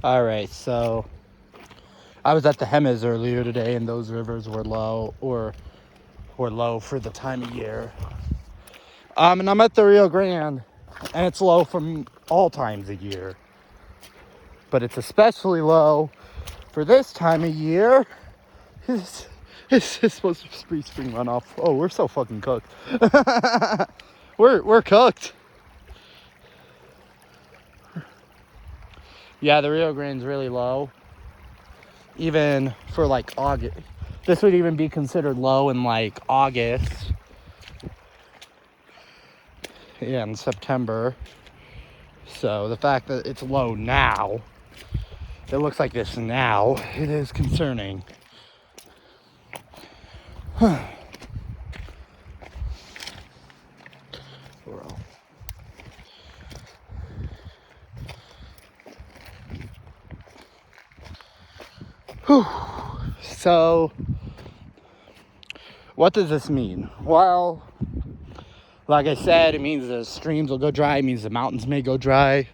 All right, so I was at the Hemis earlier today, and those rivers were low, or were low for the time of year. And I'm at the Rio Grande, and it's low from all times of year. But it's especially low for this time of year. It's supposed to be spring runoff. Oh, we're so fucking cooked. we're cooked. Yeah, the Rio Grande's really low. Even for like August. This would even be considered low in like August. Yeah, in September. So the fact that it's low now, it looks like this now, it is concerning. So, what does this mean? Well, like I said, it means the streams will go dry. It means the mountains may go dry.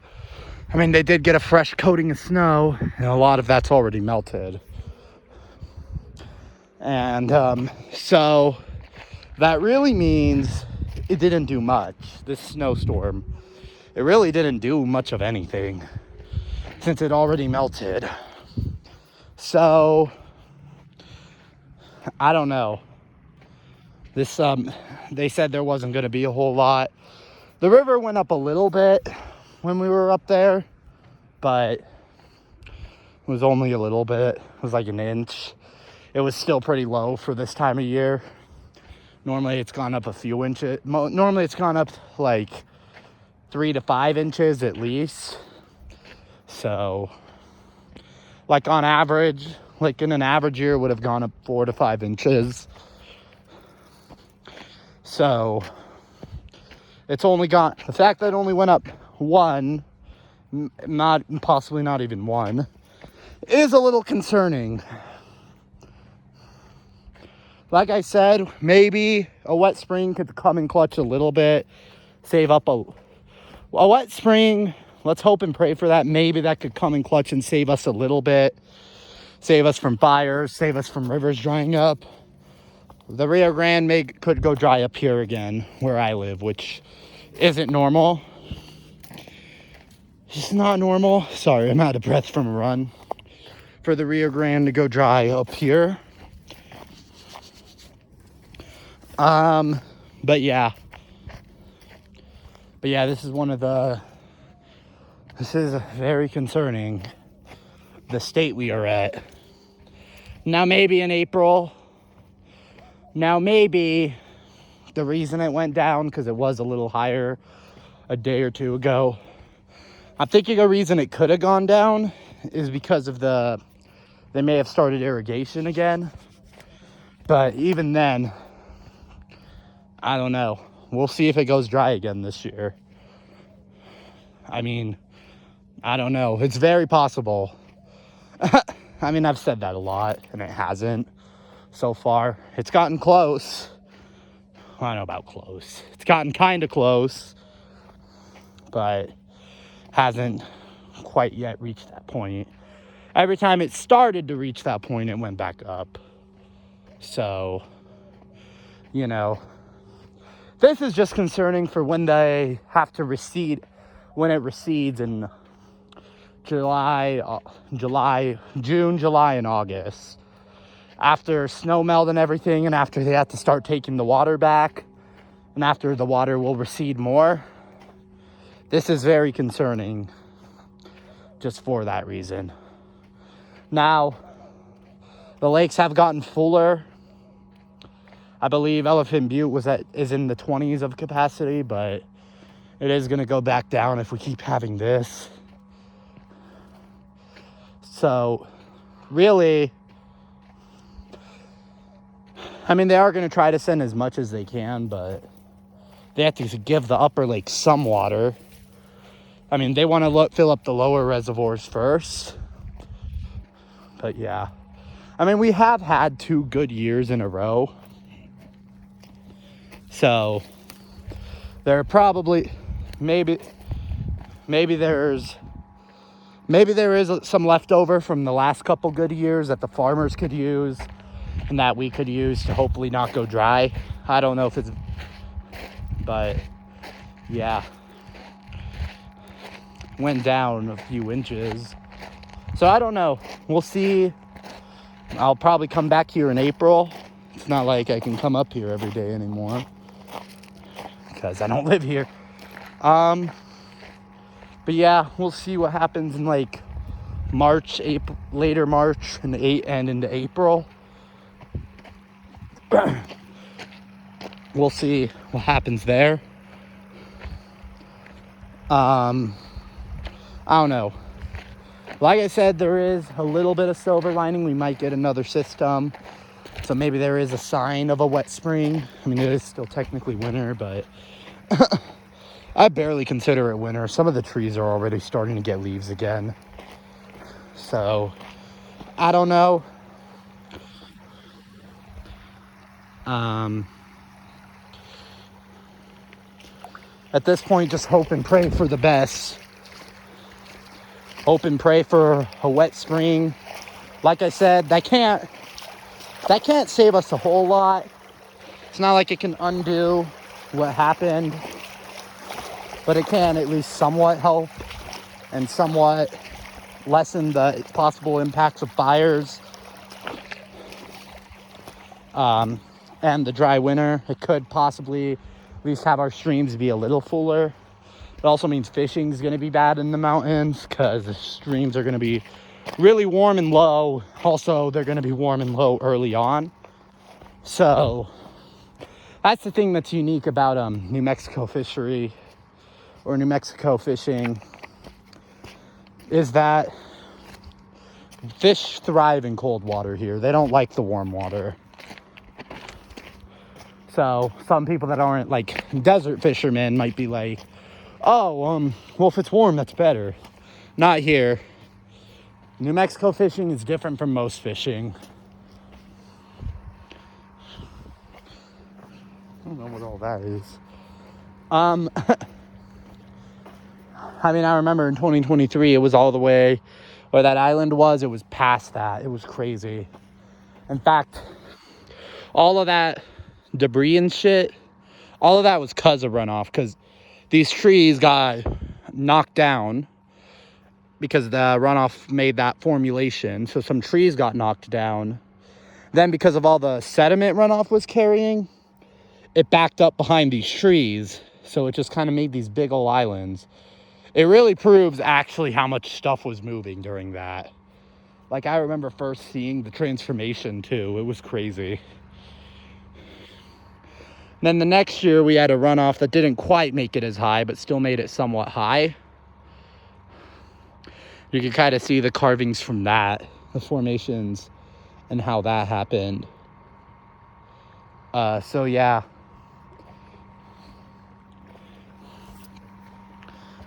I mean, they did get a fresh coating of snow, and a lot of that's already melted. And so that really means it didn't do much, this snowstorm. It really didn't do much of anything since it already melted. So, I don't know. This, they said there wasn't going to be a whole lot. The river went up a little bit when we were up there, but it was only a little bit. It was like an inch. It was still pretty low for this time of year. Normally it's gone up a few inches. Normally it's gone up like 3 to 5 inches at least. So, like on average, like in an average year, would have gone up 4 to 5 inches. So, it's only got, the fact that it only went up one, possibly not even one, is a little concerning. Like I said, maybe a wet spring could come in clutch a little bit, save up a wet spring. Let's hope and pray for that. Maybe that could come in clutch and save us a little bit. Save us from fires, save us from rivers drying up. The Rio Grande could go dry up here again, where I live, which isn't normal. It's not normal. Sorry, I'm out of breath from a run. For the Rio Grande to go dry up here. But yeah, this is very concerning, the state we are at. Now maybe in April, the reason it went down, because it was a little higher a day or two ago. I'm thinking a reason it could have gone down is because of they may have started irrigation again. But even then, I don't know. We'll see if it goes dry again this year. I mean, I don't know. It's very possible. I mean, I've said that a lot, and it hasn't so far. It's gotten close. I don't know about close. It's gotten kind of close, but hasn't quite yet reached that point. Every time it started to reach that point, it went back up. So, this is just concerning for when they have to recede, when it recedes in June, July, and August. After snow melt and everything, and after they have to start taking the water back, and after the water will recede more. This is very concerning just for that reason. Now, the lakes have gotten fuller. I believe Elephant Butte is in the 20s of capacity, but it is going to go back down if we keep having this. So, really, I mean, they are going to try to send as much as they can, but they have to give the upper lake some water. I mean, they want to fill up the lower reservoirs first. But yeah, I mean, we have had 2 good years in a row. So there are probably, maybe there's maybe there is some leftover from the last couple good years that the farmers could use and that we could use to hopefully not go dry. I don't know if it's, but yeah, went down a few inches. So I don't know. We'll see. I'll probably come back here in April. It's not like I can come up here every day anymore because I don't live here. But yeah, we'll see what happens in like March, April, later March and into April. We'll see what happens there. I don't know. Like I said, there is a little bit of silver lining. We might get another system. So maybe there is a sign of a wet spring. I mean, it is still technically winter, but I barely consider it winter. Some of the trees are already starting to get leaves again. So, I don't know. At this point, just hope and pray for the best. Hope and pray for a wet spring. Like I said, that can't save us a whole lot. It's not like it can undo what happened, but it can at least somewhat help and somewhat lessen the possible impacts of fires. And the dry winter. It could possibly at least have our streams be a little fuller. It also means fishing is going to be bad in the mountains because the streams are going to be really warm and low. Also, they're going to be warm and low early on. So that's the thing that's unique about New Mexico fishery or New Mexico fishing is that fish thrive in cold water here. They don't like the warm water. So some people that aren't like desert fishermen might be like, oh, well, if it's warm, that's better. Not here. New Mexico fishing is different from most fishing. I don't know what all that is. I mean, I remember in 2023, it was all the way where that island was. It was past that. It was crazy. In fact, all of that debris and shit, all of that was because of runoff, because these trees got knocked down because the runoff made that formulation. So some trees got knocked down. Then because of all the sediment runoff was carrying, it backed up behind these trees. So it just kind of made these big old islands. It really proves actually how much stuff was moving during that. Like, I remember first seeing the transformation too. It was crazy. Then the next year we had a runoff that didn't quite make it as high, but still made it somewhat high. You can kind of see the carvings from that, the formations, and how that happened. So yeah.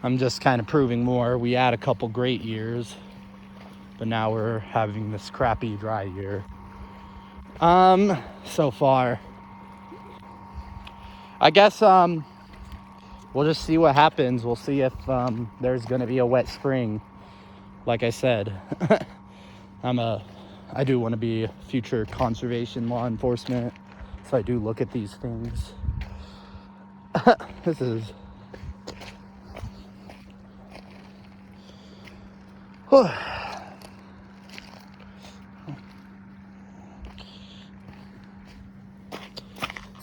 I'm just kind of proving more. We had a couple great years, but now we're having this crappy dry year. So far. I guess, we'll just see what happens. We'll see if, there's gonna be a wet spring. Like I said, I do want to be future conservation law enforcement, so I do look at these things. This is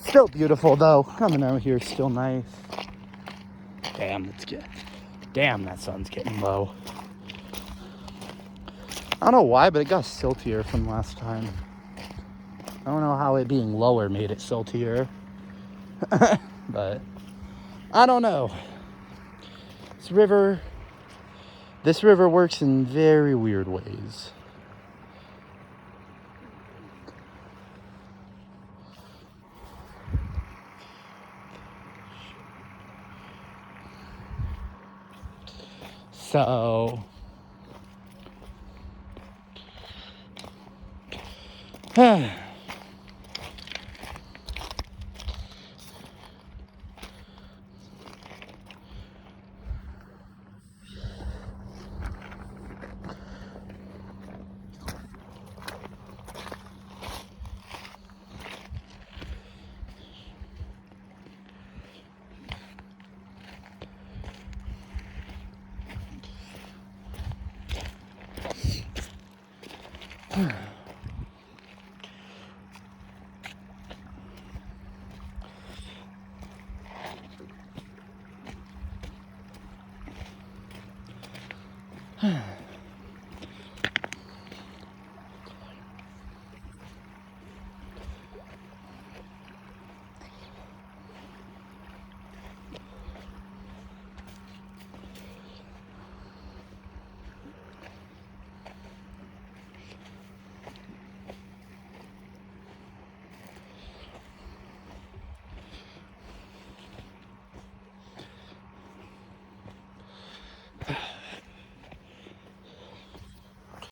still beautiful though. Coming out here is still nice. Damn, that sun's getting low. I don't know why, but it got siltier from last time. I don't know how it being lower made it siltier. But I don't know. This river works in very weird ways. So